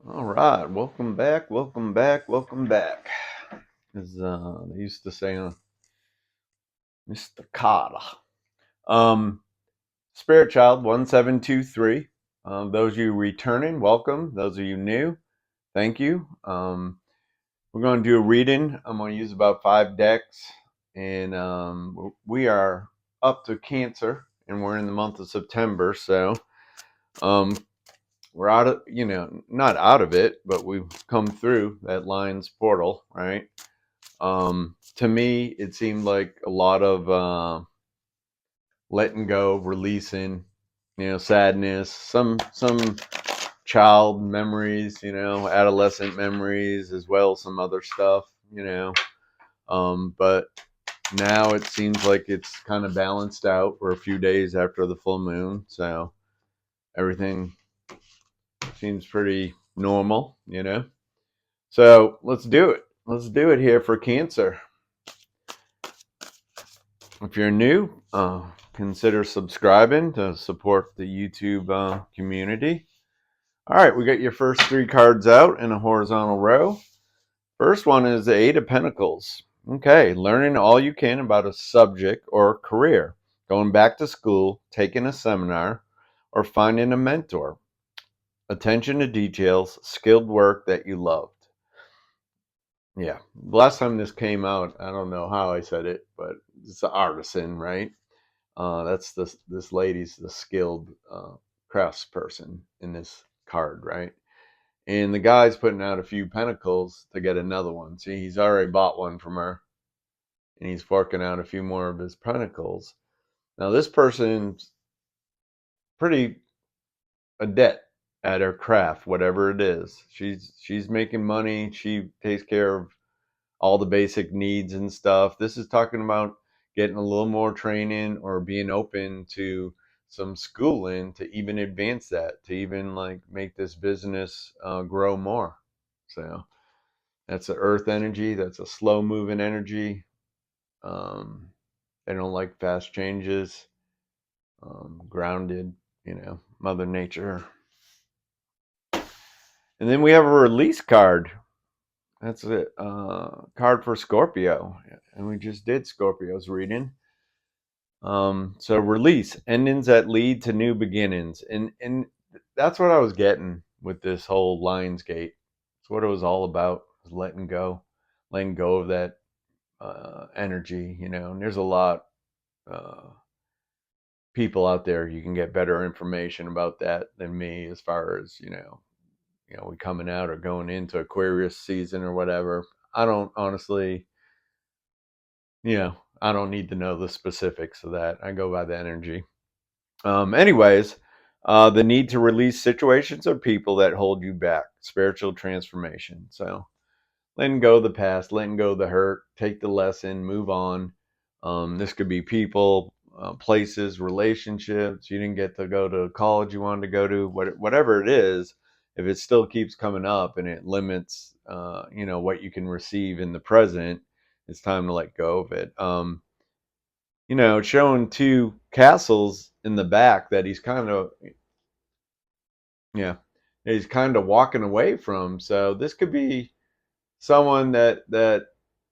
All right, welcome back, welcome back, welcome back. As they used to say, Mr. Carter. Um, Spirit Child 1723. Those of you returning, welcome. Those of you new, thank you. We're going to do a reading. I'm going to use about 5 decks, and we are up to Cancer, and we're in the month of September, so um, we're out of, not out of it, but we've come through that line's portal, right? To me, it seemed like a lot of letting go, releasing, sadness, some child memories, adolescent memories, as well as some other stuff. But now it seems like it's kind of balanced out. We're a few days after the full moon, so everything seems pretty normal. So let's do it. Let's do it here for Cancer. If you're new, consider subscribing to support the YouTube community. All right, we got your first 3 cards out in a horizontal row. First one is the Eight of Pentacles. Okay, learning all you can about a subject or a career, going back to school, taking a seminar, or finding a mentor. Attention to details, skilled work that you loved. Yeah, last time this came out, I don't know how I said it, but it's an artisan, right? That's this lady's the skilled craftsperson in this card, right? And the guy's putting out a few pentacles to get another one. See, he's already bought one from her, and he's forking out a few more of his pentacles. Now, this person's pretty adept at her craft, whatever it is. She's making money. She takes care of all the basic needs and stuff. This is talking about getting a little more training or being open to some schooling to even advance that, to even like make this business grow more. So that's the earth energy. That's a slow moving energy. Um, they don't like fast changes. Grounded, Mother Nature. And then we have a release card. That's a card for Scorpio. And we just did Scorpio's reading. So release, endings that lead to new beginnings. And that's what I was getting with this whole Lionsgate. It's what it was all about, was letting go of that energy. And there's a lot people out there. You can get better information about that than me, as far as we coming out or going into Aquarius season or whatever. I don't honestly, I don't need to know the specifics of that. I go by the energy. Anyways, the need to release situations or people that hold you back, spiritual transformation. So letting go of the past, letting go of the hurt, take the lesson, move on. This could be people, places, relationships. You didn't get to go to college you wanted to go to, whatever it is. If it still keeps coming up and it limits, what you can receive in the present, it's time to let go of it. Showing 2 castles in the back that yeah, he's kind of walking away from. So this could be someone that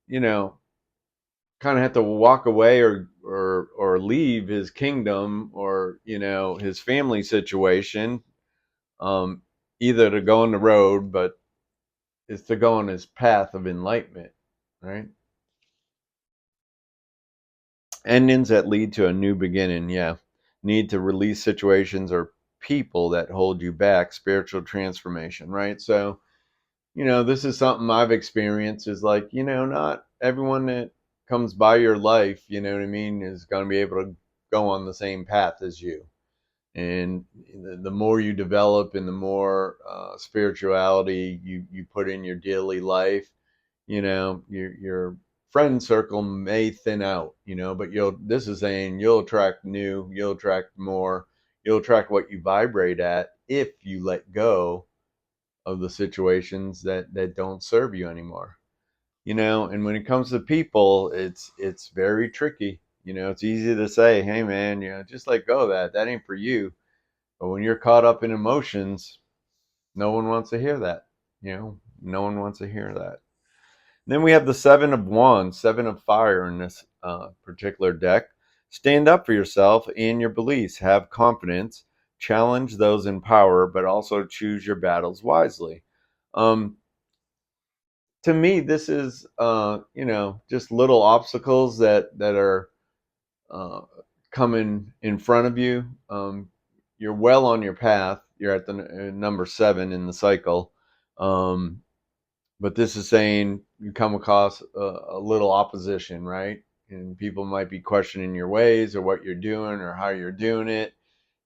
you know kind of have to walk away or leave his kingdom or his family situation, um, either to go on the road, but it's to go on his path of enlightenment, right? Endings that lead to a new beginning. Yeah, need to release situations or people that hold you back. Spiritual transformation, right? So this is something I've experienced, is like, not everyone that comes by your life, you know what I mean, is going to be able to go on the same path as you. And the more you develop and the more spirituality you put in your daily life, your friend circle may thin out, but this is saying you'll attract new, you'll attract more, you'll attract what you vibrate at if you let go of the situations that don't serve you anymore. And when it comes to people, it's very tricky. It's easy to say, hey man, just let go of that ain't for you. But when you're caught up in emotions, No one wants to hear that. No one wants to hear that. Then we have the Seven of Wands, Seven of Fire in this particular deck. Stand up for yourself and your beliefs. Have confidence. Challenge those in power, but also choose your battles wisely. Um, to me, this is just little obstacles that are uh, coming in front of you. You're well on your path. You're at the number 7 in the cycle. Um, but this is saying you come across a little opposition, right? And people might be questioning your ways or what you're doing or how you're doing it.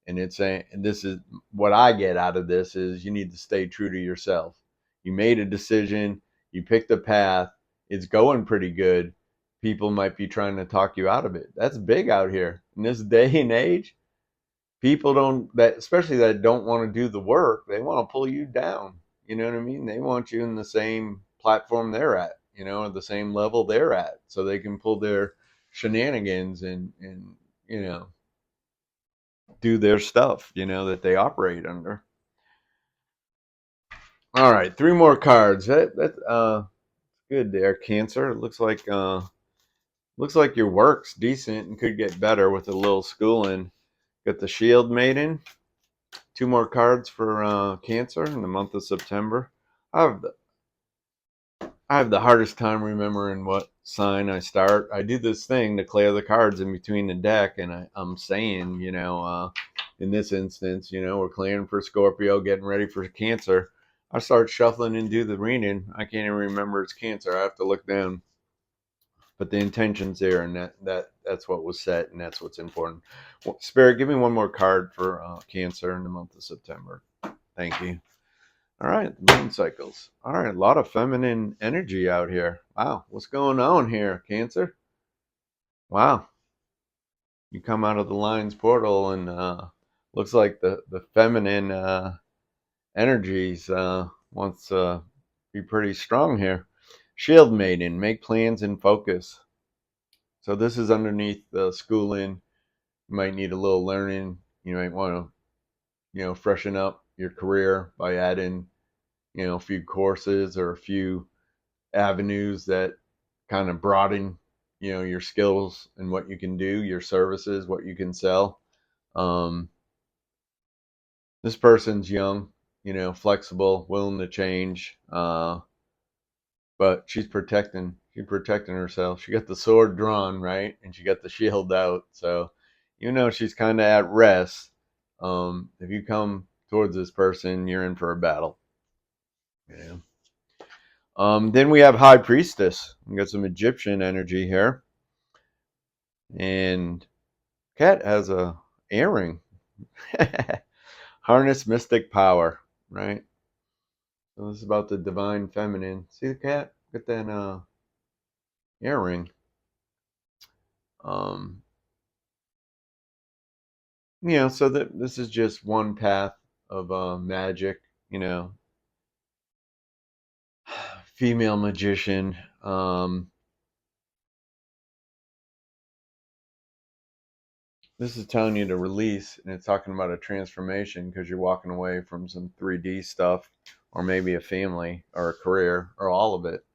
And it's saying, and this is what I get out of this is you need to stay true to yourself. You made a decision, you picked a path, it's going pretty good. People might be trying to talk you out of it. That's big out here in this day and age. People don't that especially that don't want to do the work, they want to pull you down. You know what I mean? They want you in the same platform they're at, at the same level they're at, so they can pull their shenanigans and do their stuff, that they operate under. All right, 3 more cards. That good there, Cancer. It looks like your work's decent and could get better with a little schooling. Got the Shield Maiden. 2 more cards for Cancer in the month of September. I have the, I have the hardest time remembering what sign I start. I do this thing to clear the cards in between the deck, and I'm saying, in this instance, we're clearing for Scorpio, getting ready for Cancer. I start shuffling and do the reading. I can't even remember it's Cancer. I have to look down. But the intention's there, and that's what was set, and that's what's important. Spirit, give me 1 more card for Cancer in the month of September. Thank you. All right, the moon cycles. All right, a lot of feminine energy out here. Wow, what's going on here, Cancer? Wow, you come out of the lion's portal, and looks like the feminine energies wants to be pretty strong here. Shield Maiden, make plans and focus. So this is underneath the schooling. You might need a little learning. You might want to, freshen up your career by adding, a few courses or a few avenues that kind of broaden, your skills and what you can do, your services, what you can sell. Um, this person's young, flexible, willing to change, but she's protecting herself. She got the sword drawn, right, and she got the shield out. So, she's kind of at rest. If you come towards this person, you're in for a battle. Yeah. Then we have High Priestess. We got some Egyptian energy here, and Cat has a earring. Harness mystic power, right? So this is about the divine feminine. See the cat? Get that earring. Um, so that this is just one path of magic. You know, female magician. This is telling you to release, and it's talking about a transformation because you're walking away from some 3D stuff, or maybe a family, or a career, or all of it.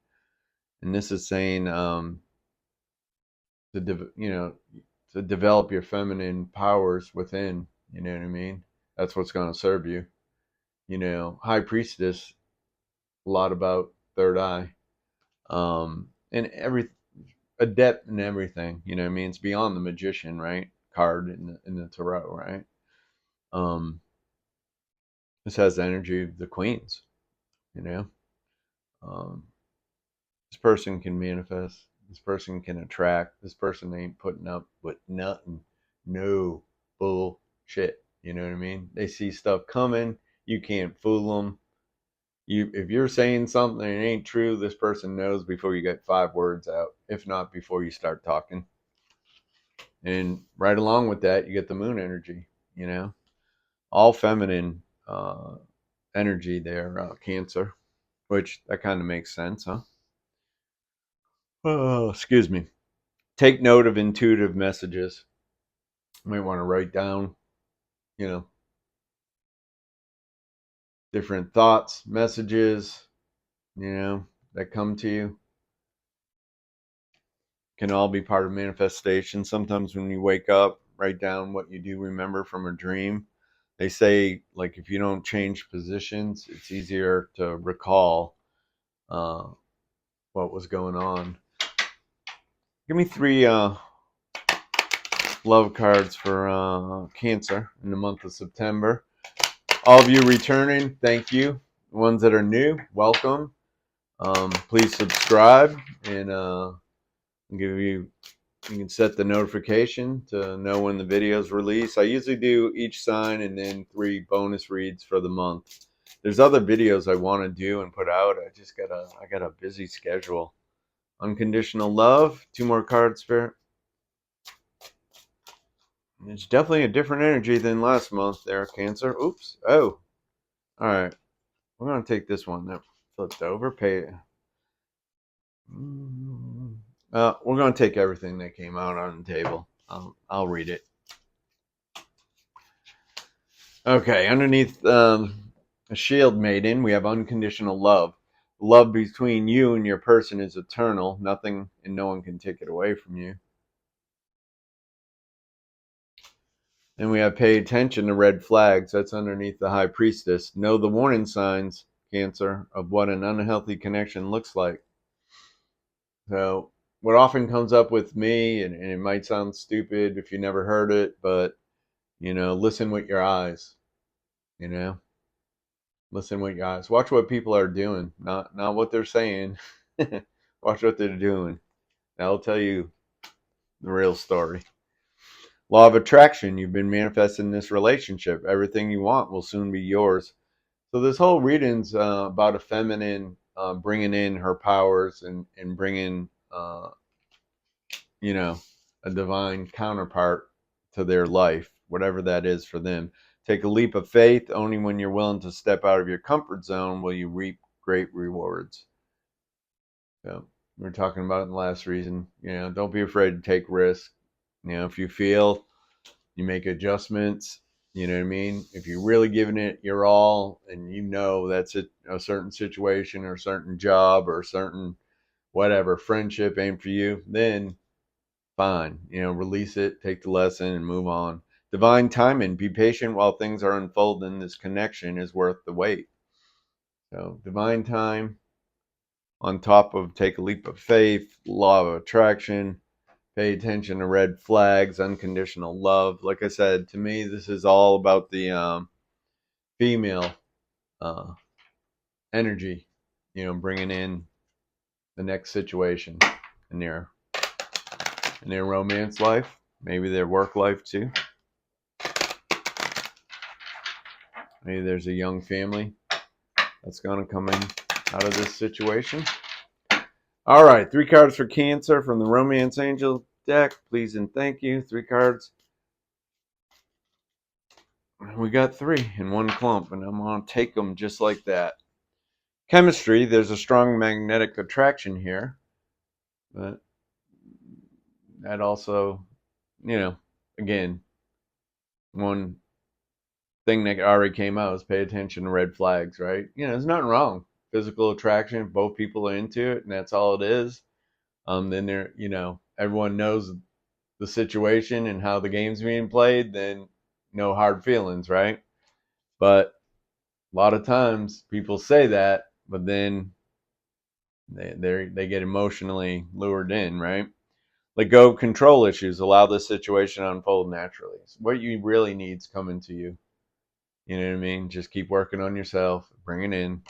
And this is saying to develop your feminine powers within. You know what I mean? That's what's going to serve you. High Priestess, a lot about third eye, and every adept in everything. You know what I mean? It's beyond the magician, right? Card in the tarot, right? Um, this has the energy of the queens. You know, um, this person can manifest. This person can attract. This person ain't putting up with nothing. No bullshit. You know what I mean? They see stuff coming. You can't fool them. If you're saying something that ain't true, this person knows before you get 5 words out. If not, before you start talking. And right along with that, you get the moon energy. All feminine energy there, Cancer, which that kind of makes sense, huh? Oh, excuse me. Take note of intuitive messages. You might want to write down, you know, different thoughts, messages, that come to you can all be part of manifestation. Sometimes when you wake up, write down what you do remember from a dream. They say, like, if you don't change positions, it's easier to recall uh, what was going on. Give me 3 love cards for Cancer in the month of September. All of you returning, thank you. The ones that are new, welcome. Please subscribe and you can set the notification to know when the videos release. I usually do each sign and then 3 bonus reads for the month. There's other videos I want to do and put out. I got a busy schedule. Unconditional love. 2 more cards, Spirit. It's definitely a different energy than last month there, Cancer. Oops. Oh. All right. We're going to take this one that flipped over. We're going to take everything that came out on the table. I'll read it. Okay. Underneath a shield maiden, we have unconditional love. Love between you and your person is eternal. Nothing and no one can take it away from you. And we have pay attention to red flags. That's underneath the high priestess. Know the warning signs, Cancer, of what an unhealthy connection looks like. So what often comes up with me, and it might sound stupid if you never heard it, but, listen with your eyes, listen with your eyes. Watch what people are doing, not what they're saying. Watch what they're doing. That'll tell you the real story. Law of attraction. You've been manifesting this relationship. Everything you want will soon be yours. So this whole reading's about a feminine bringing in her powers and bringing, a divine counterpart to their life, whatever that is for them. Take a leap of faith. Only when you're willing to step out of your comfort zone will you reap great rewards. So we were talking about it in the last reason. Don't be afraid to take risks. If you feel, you make adjustments. You know what I mean? If you're really giving it your all and that's a certain situation or a certain job or a certain whatever friendship ain't for you, then fine. Release it, take the lesson, and move on. Divine timing. Be patient while things are unfolding. This connection is worth the wait. So divine time on top of take a leap of faith, law of attraction, pay attention to red flags, unconditional love. Like I said, to me, this is all about the female uh, energy, bringing in the next situation in their romance life, maybe their work life too. Maybe there's a young family that's going to come in out of this situation. All right, 3 cards for Cancer from the Romance Angel deck. Please and thank you. 3 cards. We got 3 in one clump, and I'm going to take them just like that. Chemistry, there's a strong magnetic attraction here. But that also, again, one thing that already came out is pay attention to red flags, right? There's nothing wrong. Physical attraction, if both people are into it, and that's all it is. Then everyone knows the situation and how the game's being played, then no hard feelings, right? But a lot of times people say that, but then they get emotionally lured in, right? Let go of control issues. Allow the situation to unfold naturally. So what you really need is coming to you. You know what I mean? Just keep working on yourself. Bring it in.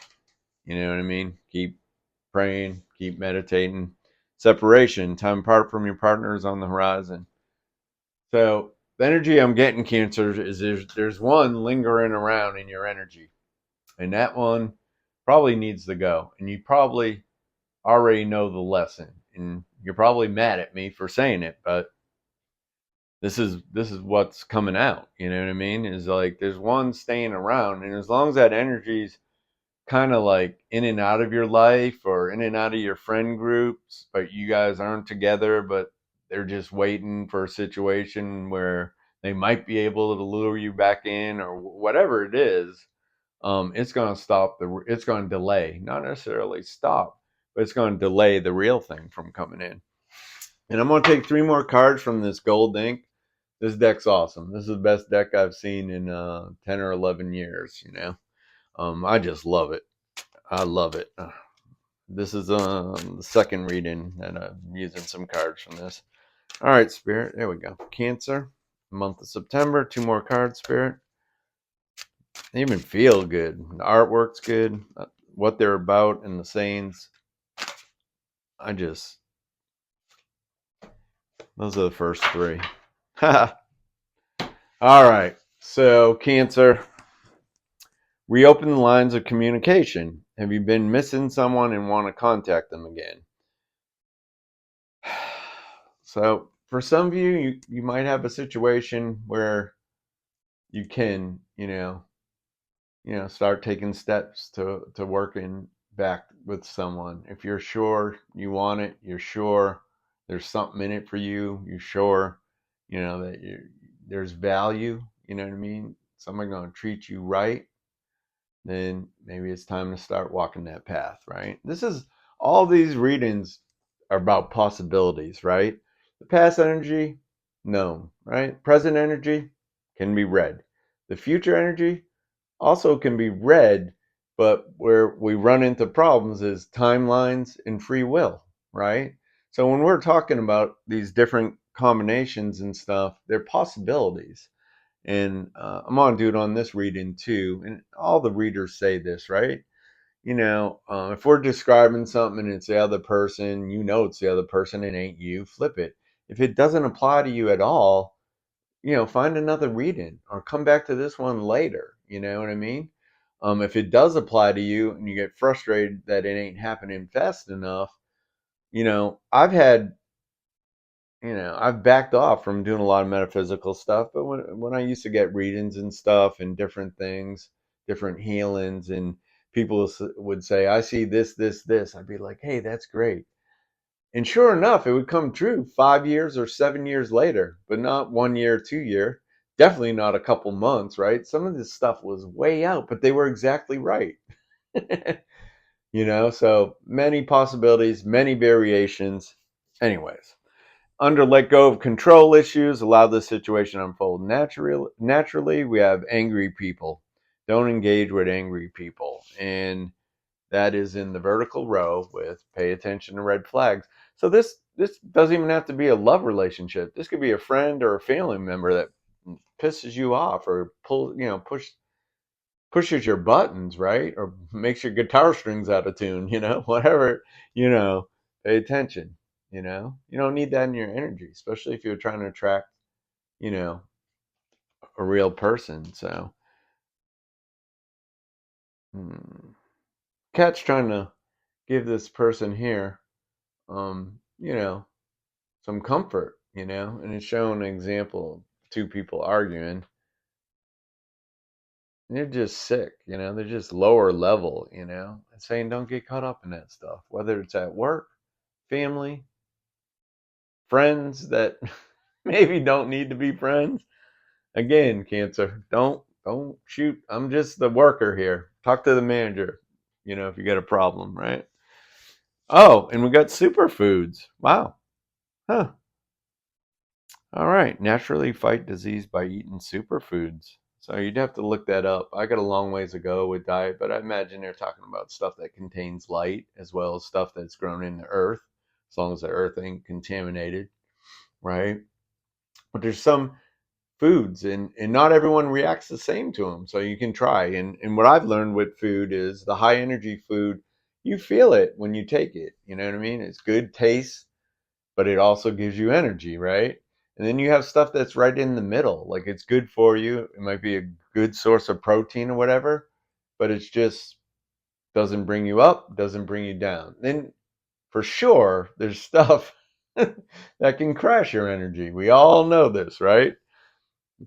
You know what I mean? Keep praying. Keep meditating. Separation. Time apart from your partner is on the horizon. So the energy I'm getting, Cancer, is there's one lingering around in your energy. And that one probably needs to go. And you probably already know the lesson. And you're probably mad at me for saying it, but this is what's coming out. You know what I mean? Is like there's one staying around, and as long as that energy's kind of like in and out of your life or in and out of your friend groups, but you guys aren't together, but they're just waiting for a situation where they might be able to lure you back in or whatever it is. it's going to it's going to delay, not necessarily stop, but it's going to delay the real thing from coming in. And I'm going to take 3 more cards from this gold ink. This deck's awesome. This is the best deck I've seen in 10 or 11 years, I just love it. I love it. This is the second reading, and I'm using some cards from this. All right, Spirit. There we go. Cancer, month of September. 2 more cards, Spirit. They even feel good. The artwork's good. What they're about and the sayings. Those are the first 3. All right. So, Cancer. Reopen the lines of communication. Have you been missing someone and want to contact them again? So, for some of you, you might have a situation where you can, start taking steps to working back with someone. If you're sure you want it, you're sure there's something in it for you, you're sure, that there's value, you know what I mean? Someone going to treat you right, then maybe it's time to start walking that path, right? All these readings are about possibilities, right? The past energy, known, right? Present energy can be read. The future energy also can be read, but where we run into problems is timelines and free will, right? So when we're talking about these different combinations and stuff, they're possibilities. And I'm going to do it on this reading too. And all the readers say this, right? If we're describing something and it's the other person, it's the other person, it ain't you, flip it. If it doesn't apply to you at all, find another reading or come back to this one later. You know what I mean? If it does apply to you and you get frustrated that it ain't happening fast enough, I've had I've backed off from doing a lot of metaphysical stuff, but when I used to get readings and stuff and different things, different healings, and people would say, "I see this, this, this," I'd be like, "Hey, that's great." And sure enough, it would come true 5 years or 7 years later, but not 1 year, 2 year, definitely not a couple months, right? Some of this stuff was way out, but they were exactly right. So many possibilities, many variations. Anyways. Under let go of control issues, allow the situation to unfold naturally. We have angry people. Don't engage with angry people. And that is in the vertical row with pay attention to red flags. So this doesn't even have to be a love relationship. This could be a friend or a family member that pisses you off or pushes your buttons, right? Or makes your guitar strings out of tune, whatever, pay attention. You don't need that in your energy, especially if you're trying to attract, you know, a real person. So, Cat's trying to give this person here, um, you know, some comfort, and it's showing an example of 2 people arguing. And they're just sick, they're just lower level, and saying don't get caught up in that stuff, whether it's at work, family, friends that maybe don't need to be friends. Again, Cancer, don't shoot. I'm just the worker here. Talk to the manager, if you got a problem, right? Oh, and we got superfoods. Wow. Huh. All right. Naturally fight disease by eating superfoods. So you'd have to look that up. I got a long ways to go with diet, but I imagine they're talking about stuff that contains light as well as stuff that's grown in the earth, as long as the earth ain't contaminated, right? But there's some foods and not everyone reacts the same to them, so you can try. And what I've learned with food is the high energy food, you feel it when you take it, you know what I mean? It's good taste, but it also gives you energy, right? And then you have stuff that's right in the middle, like it's good for you, it might be a good source of protein or whatever, but it's just doesn't bring you up, doesn't bring you down. Then for sure there's stuff that can crash your energy. We all know this, right?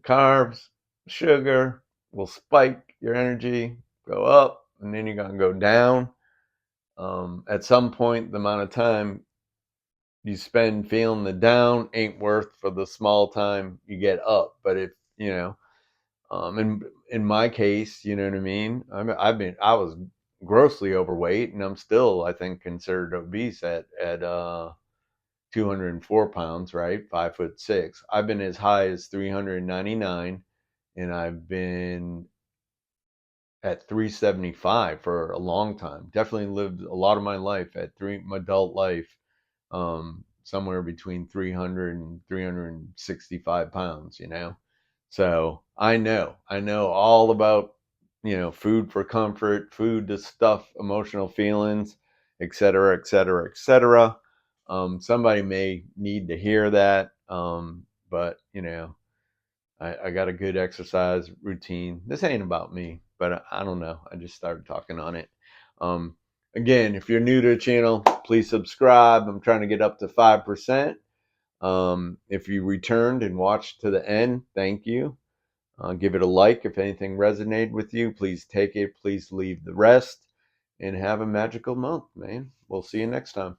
Carbs, sugar will spike your energy, go up, and then you're going to go down. At some point, the amount of time you spend feeling the down ain't worth for the small time you get up. But if, In my case, you know what I mean. I was grossly overweight, and I'm still, I think, considered obese at 204 pounds, right? 5'6". I've been as high as 399, and I've been at 375 for a long time. Definitely lived a lot of my life my adult life, somewhere between 300 and 365 pounds, you know? So I know all about, food for comfort, food to stuff emotional feelings, et cetera, et cetera, et cetera. Somebody may need to hear that. But I got a good exercise routine. This ain't about me, but I don't know. I just started talking on it. Um, Again, if you're new to the channel, please subscribe. I'm trying to get up to 5%. If you returned and watched to the end, thank you. Give it a like if anything resonated with you. Please take it. Please leave the rest. And have a magical month, man. We'll see you next time.